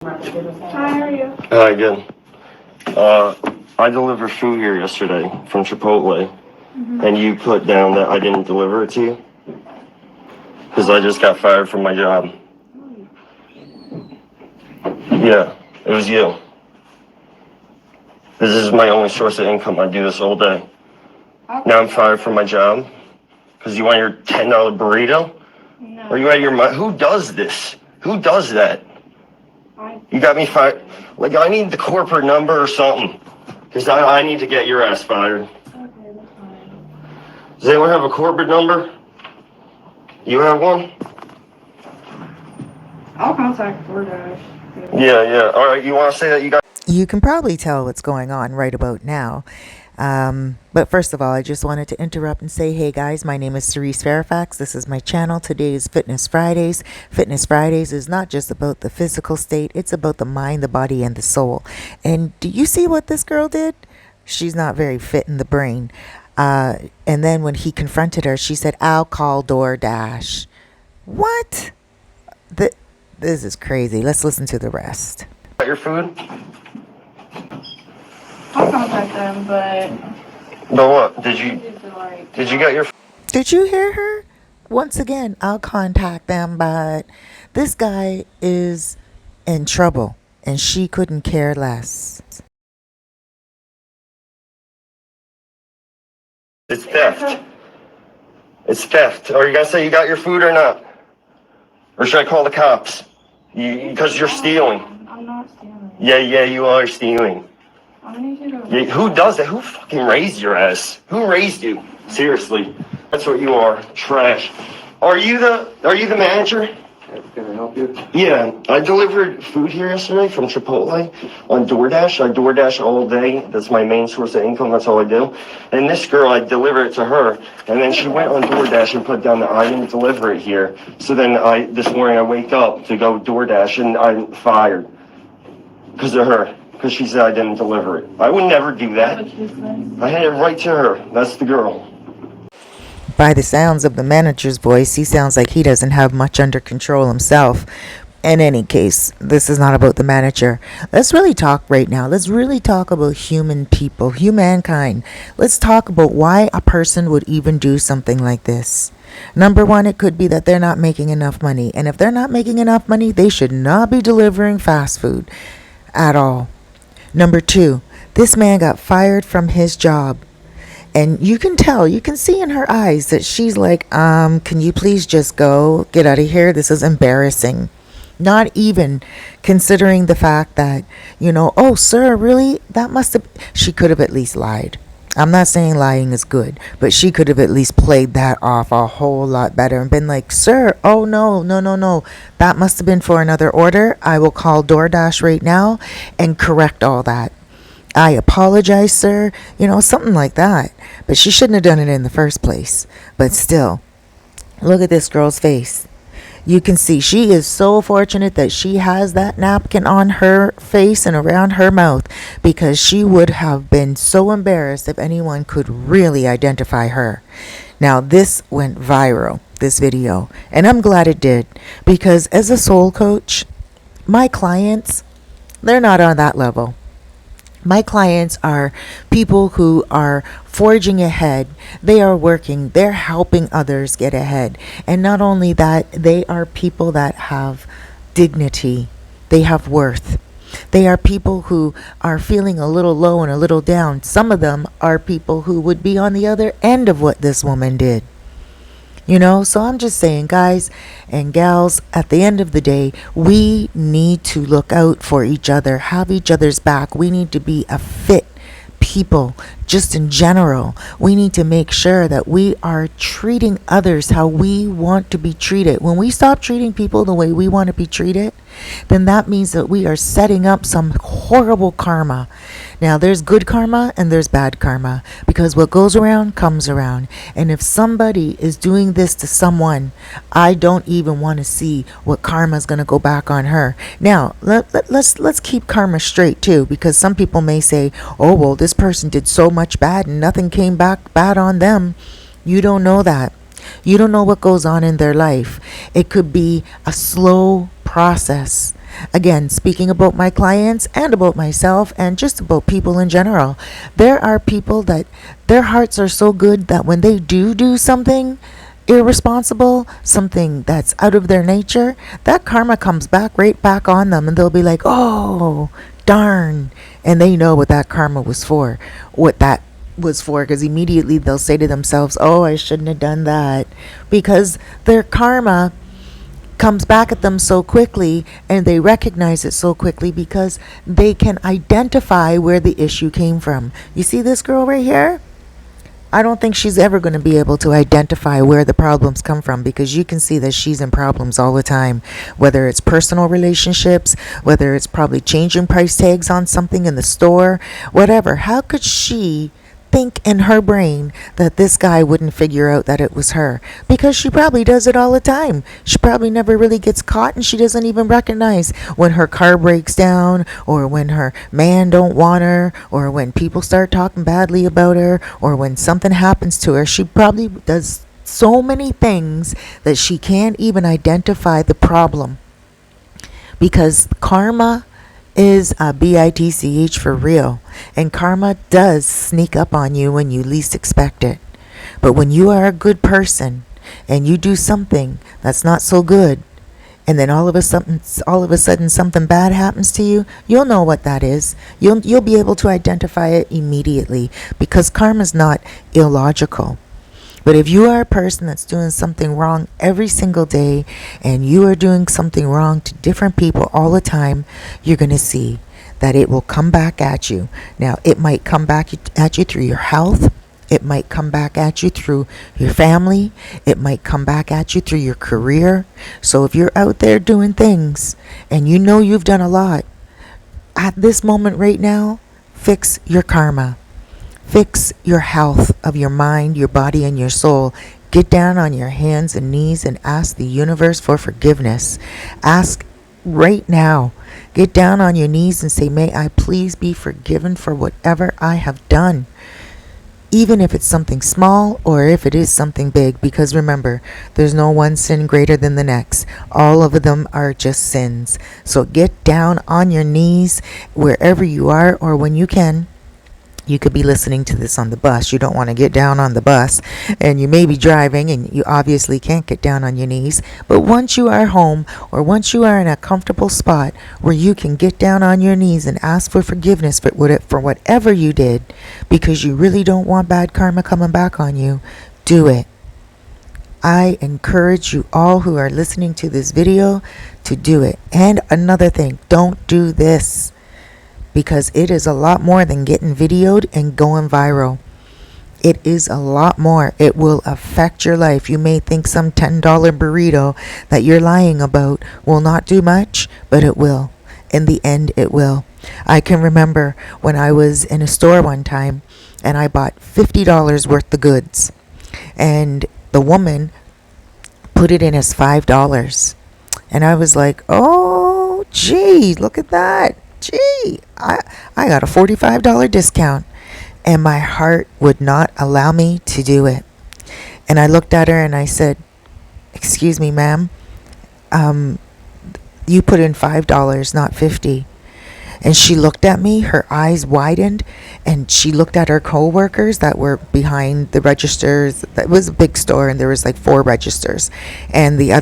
Hi, how are you? Hi, good. I delivered food here yesterday from Chipotle, and you put down that I didn't deliver it to you because I just got fired from my job. Yeah, it was you. This is my only source of income. I do this all day. Now I'm fired from my job because you want your $10 burrito? No. Are you out of your mind? Who does this? Who does that? You got me fired. Like, I need the corporate number or something because I need to get your ass fired. Okay, that's fine. Does anyone have a corporate number? You have one? I'll contact DoorDash. Yeah. All right, you want to say that you got... You can probably tell what's going on right about now. But first of all, I just wanted to interrupt and say, hey guys, my name is Cerise Fairfax. This is my channel. Today is Fitness Fridays. Fitness Fridays is not just about the physical state. It's about the mind, the body, and the soul. And do you see what this girl did? She's not very fit in the brain. And then when he confronted her, she said, I'll call DoorDash. What? This is crazy. Let's listen to the rest. Got your food? I'll contact them, but What? Did you get your... Did you hear her? Once again, I'll contact them, but this guy is in trouble and she couldn't care less. It's theft. It's theft. Are you going to say you got your food or not? Or should I call the cops? Because you're stealing. I'm not stealing. Yeah, you are stealing. I need you to... Yeah, who does that? Who fucking raised your ass? Who raised you? Seriously. That's what you are. Trash. Are you the manager? Can I help you? Yeah, I delivered food here yesterday from Chipotle on DoorDash. I DoorDash all day. That's my main source of income. That's all I do. And this girl, I delivered it to her, and then she went on DoorDash and put down that I didn't deliver it here. So then this morning I wake up to go DoorDash, and I'm fired because of her. Because she said I didn't deliver it. I would never do that. I had it right to her. That's the girl. By the sounds of the manager's voice, he sounds like he doesn't have much under control himself. In any case, this is not about the manager. Let's really talk right now. Let's really talk about human people, humankind. Let's talk about why a person would even do something like this. Number one, it could be that they're not making enough money. And if they're not making enough money, they should not be delivering fast food at all. Number two, this man got fired from his job. And you can tell, you can see in her eyes that she's like, can you please just go? Get out of here. This is embarrassing. Not even considering the fact that, oh, sir, really? That must have... She could have at least lied. I'm not saying lying is good, but she could have at least played that off a whole lot better and been like, sir, oh, no. That must have been for another order. I will call DoorDash right now and correct all that. I apologize, sir. Something like that. But she shouldn't have done it in the first place. But still, look at this girl's face. You can see she is so fortunate that she has that napkin on her face and around her mouth, because she would have been so embarrassed if anyone could really identify her. Now, this went viral, this video, and I'm glad it did, because as a soul coach, my clients, they're not on that level. My clients are people who are forging ahead. They are working. They're helping others get ahead. And not only that, they are people that have dignity. They have worth. They are people who are feeling a little low and a little down. Some of them are people who would be on the other end of what this woman did. So I'm just saying, guys and gals, at the end of the day, we need to look out for each other, have each other's back. We need to be a fit people, just in general. We need to make sure that we are treating others how we want to be treated. When we stop treating people the way we want to be treated, then that means that we are setting up some horrible karma. Now, there's good karma and there's bad karma, because what goes around comes around. And if somebody is doing this to someone, I don't even want to see what karma is going to go back on her. Now, let's keep karma straight too, because some people may say, oh, well, this person did so much bad and nothing came back bad on them. You don't know that. You don't know what goes on in their life. It could be a slow process. Again, speaking about my clients and about myself and just about people in general, there are people that their hearts are so good that when they do something irresponsible, something that's out of their nature, that karma comes back right back on them and they'll be like, oh, darn. And they know what that karma was for, because immediately they'll say to themselves, oh, I shouldn't have done that, because their karma comes back at them so quickly and they recognize it so quickly because they can identify where the issue came from. You see this girl right here? I don't think she's ever going to be able to identify where the problems come from, because you can see that she's in problems all the time, whether it's personal relationships, whether it's probably changing price tags on something in the store, whatever. How could she think in her brain that this guy wouldn't figure out that it was her? Because she probably does it all the time. She probably never really gets caught, and she doesn't even recognize when her car breaks down, or when her man don't want her, or when people start talking badly about her, or when something happens to her. She probably does so many things that she can't even identify the problem, because karma is a bitch for real, and karma does sneak up on you when you least expect it. But when you are a good person and you do something that's not so good, and then all of a sudden something bad happens to you, you'll know what that is. You'll be able to identify it immediately, because karma's not illogical. But if you are a person that's doing something wrong every single day, and you are doing something wrong to different people all the time, you're going to see that it will come back at you. Now, it might come back at you through your health. It might come back at you through your family. It might come back at you through your career. So if you're out there doing things and you know you've done a lot, at this moment right now, fix your karma. Fix your health of your mind, your body, and your soul. Get down on your hands and knees and ask the universe for forgiveness. Ask right now. Get down on your knees and say, may I please be forgiven for whatever I have done. Even if it's something small or if it is something big, because remember, there's no one sin greater than the next. All of them are just sins. So get down on your knees wherever you are, or when you can. You could be listening to this on the bus. You don't want to get down on the bus, and you may be driving and you obviously can't get down on your knees. But once you are home, or once you are in a comfortable spot where you can get down on your knees and ask for forgiveness for whatever you did, because you really don't want bad karma coming back on you, do it. I encourage you all who are listening to this video to do it. And another thing, don't do this, because it is a lot more than getting videoed and going viral. It is a lot more. It will affect your life. You may think some $10 burrito that you're lying about will not do much, but it will. In the end, it will. I can remember when I was in a store one time and I bought $50 worth of goods, and the woman put it in as $5. And I was like, oh, gee, look at that. Gee, I got a $45 discount, and my heart would not allow me to do it. And I looked at her and I said, excuse me, ma'am, you put in $5, not $50. And she looked at me, her eyes widened, and she looked at her co-workers that were behind the registers. It was a big store, and there was like 4 registers. And the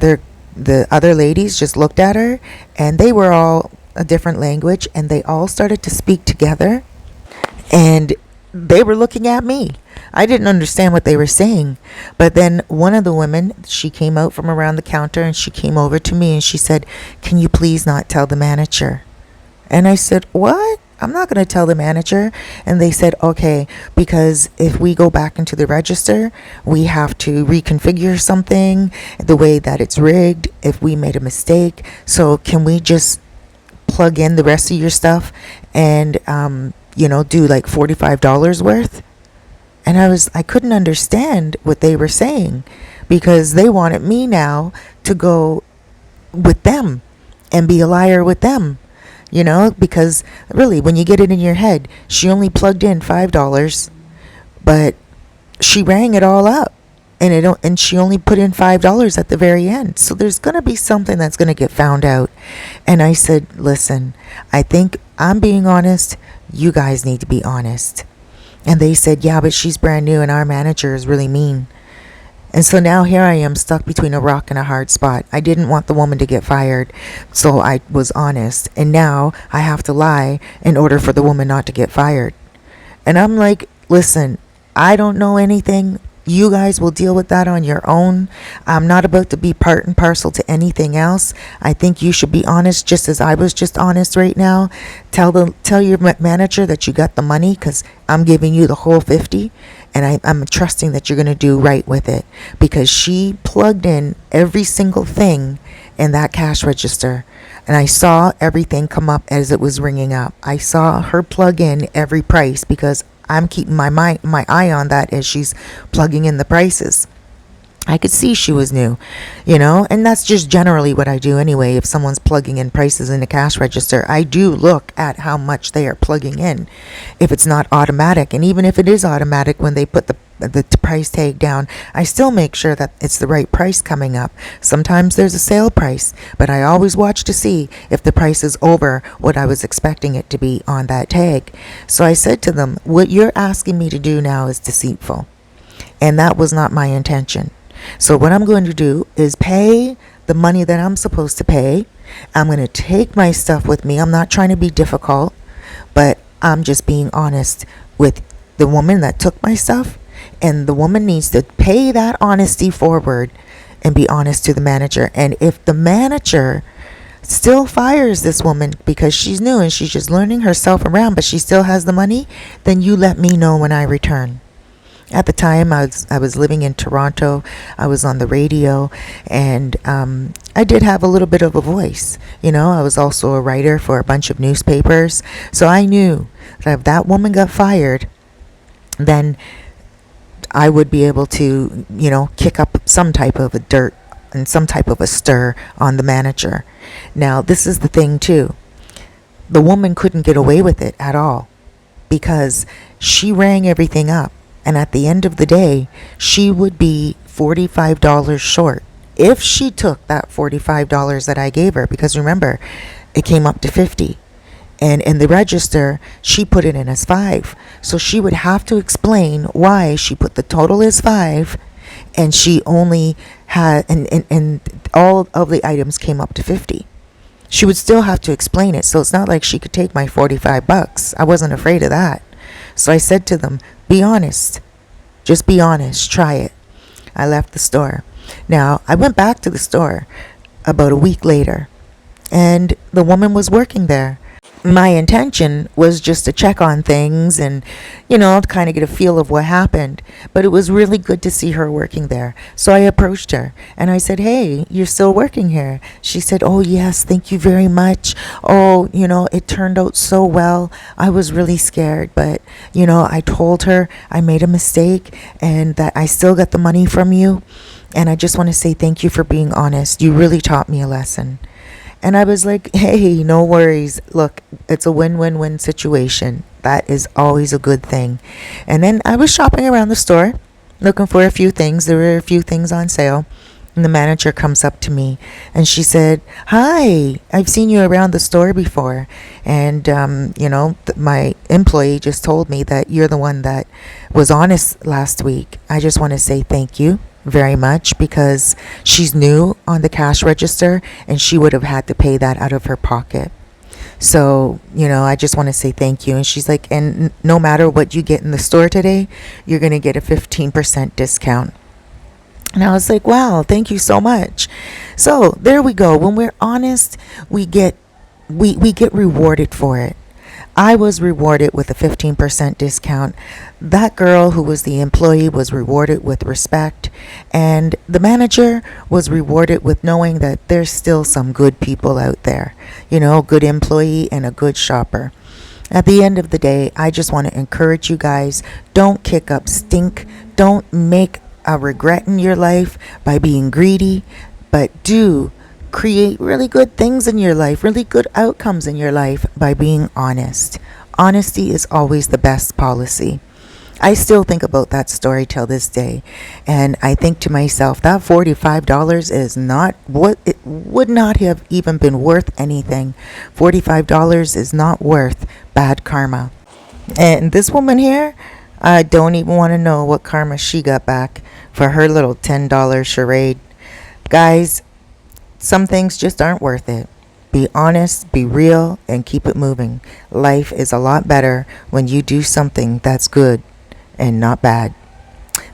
other ladies just looked at her, and they were all a different language, and they all started to speak together, and they were looking at me. I didn't understand what they were saying, but then one of the women, she came out from around the counter and she came over to me and she said, can you please not tell the manager? And I said, what? I'm not going to tell the manager. And they said, okay, because if we go back into the register, we have to reconfigure something the way that it's rigged if we made a mistake. So can we just plug in the rest of your stuff and do like $45 worth? And I couldn't understand what they were saying, because they wanted me now to go with them and be a liar with them, because really, when you get it in your head, she only plugged in $5, but she rang it all up. and she only put in $5 at the very end. So there's going to be something that's going to get found out. And I said, listen, I think I'm being honest. You guys need to be honest. And they said, yeah, but she's brand new and our manager is really mean. And so now here I am stuck between a rock and a hard spot. I didn't want the woman to get fired, so I was honest. And now I have to lie in order for the woman not to get fired. And I'm like, listen, I don't know anything. You guys will deal with that on your own. I'm not about to be part and parcel to anything else. I think you should be honest, just as I was just honest right now. Tell your manager that you got the money, because I'm giving you the whole 50, and I'm trusting that you're going to do right with it, because she plugged in every single thing in that cash register. And I saw everything come up as it was ringing up. I saw her plug in every price, because I'm keeping my eye on that as she's plugging in the prices. I could see she was new, and that's just generally what I do anyway. If someone's plugging in prices in the cash register, I do look at how much they are plugging in. If it's not automatic, and even if it is automatic when they put the price tag down, I still make sure that it's the right price coming up. Sometimes there's a sale price, but I always watch to see if the price is over what I was expecting it to be on that tag. So I said to them, what you're asking me to do now is deceitful, and that was not my intention. So what I'm going to do is pay the money that I'm supposed to pay. I'm going to take my stuff with me. I'm not trying to be difficult, but I'm just being honest with the woman that took my stuff. And the woman needs to pay that honesty forward and be honest to the manager. And if the manager still fires this woman because she's new and she's just learning herself around, but she still has the money, then you let me know when I return. At the time, I was living in Toronto. I was on the radio, and I did have a little bit of a voice. I was also a writer for a bunch of newspapers. So I knew that if that woman got fired, then I would be able to, kick up some type of a dirt and some type of a stir on the manager. Now, this is the thing too. The woman couldn't get away with it at all, because she rang everything up. And at the end of the day, she would be $45 short if she took that $45 that I gave her. Because remember, it came up to 50. And in the register, she put it in as 5. So she would have to explain why she put the total as 5, and she only had, and all of the items came up to 50. She would still have to explain it. So it's not like she could take my $45. I wasn't afraid of that. So I said to them, be honest. Just be honest. Try it. I left the store. Now, I went back to the store about a week later, and the woman was working there. My intention was just to check on things and, kind of get a feel of what happened. But it was really good to see her working there. So I approached her and I said, hey, you're still working here? She said, oh, yes, thank you very much. Oh, it turned out so well. I was really scared. But, I told her I made a mistake and that I still got the money from you. And I just want to say thank you for being honest. You really taught me a lesson. And I was like, hey, no worries. Look, it's a win-win-win situation. That is always a good thing. And then I was shopping around the store, looking for a few things. There were a few things on sale. And the manager comes up to me and she said, hi, I've seen you around the store before. And, my employee just told me that you're the one that was honest last week. I just want to say thank you very much, because she's new on the cash register and she would have had to pay that out of her pocket. So, I just want to say thank you. And she's like, and no matter what you get in the store today, you're going to get a 15% discount. And I was like, wow, thank you so much. So there we go. When we're honest, we get rewarded for it. I was rewarded with a 15% discount. That girl who was the employee was rewarded with respect. And the manager was rewarded with knowing that there's still some good people out there. A good employee and a good shopper. At the end of the day, I just want to encourage you guys, don't kick up stink. Don't make a regret in your life by being greedy, but do create really good things in your life, really good outcomes in your life by being honest. Honesty is always the best policy. I still think about that story till this day, and I think to myself, that $45 is not what it would not have even been worth anything. $45 is not worth bad karma. And this woman here, I don't even want to know what karma she got back for her little $10 charade. Guys, some things just aren't worth it. Be honest, be real, and keep it moving. Life is a lot better when you do something that's good and not bad.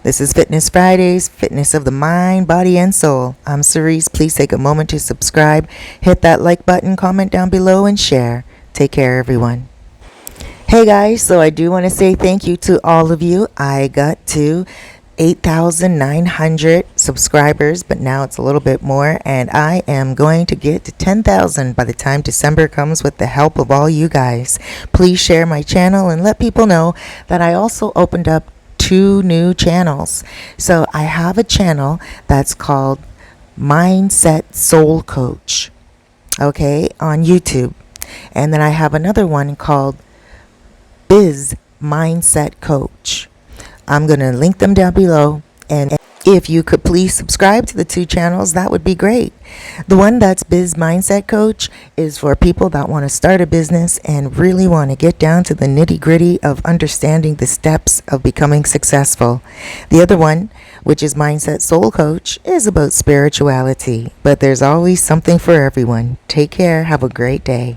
This is Fitness Fridays, fitness of the mind, body, and soul. I'm Cerise. Please take a moment to subscribe, hit that like button, comment down below, and share. Take care, everyone. Hey guys, so I do want to say thank you to all of you. I got to 8,900 subscribers, but now it's a little bit more, and I am going to get to 10,000 by the time December comes with the help of all you guys. Please share my channel and let people know that I also opened up 2 new channels. So I have a channel that's called Mindset Soul Coach, okay, on YouTube. And then I have another one called Biz Mindset Coach. I'm going to link them down below, and if you could please subscribe to the 2 channels, that would be great. The one that's Biz Mindset Coach is for people that want to start a business and really want to get down to the nitty-gritty of understanding the steps of becoming successful. The other one, which is Mindset Soul Coach, is about spirituality, but there's always something for everyone. Take care. Have a great day.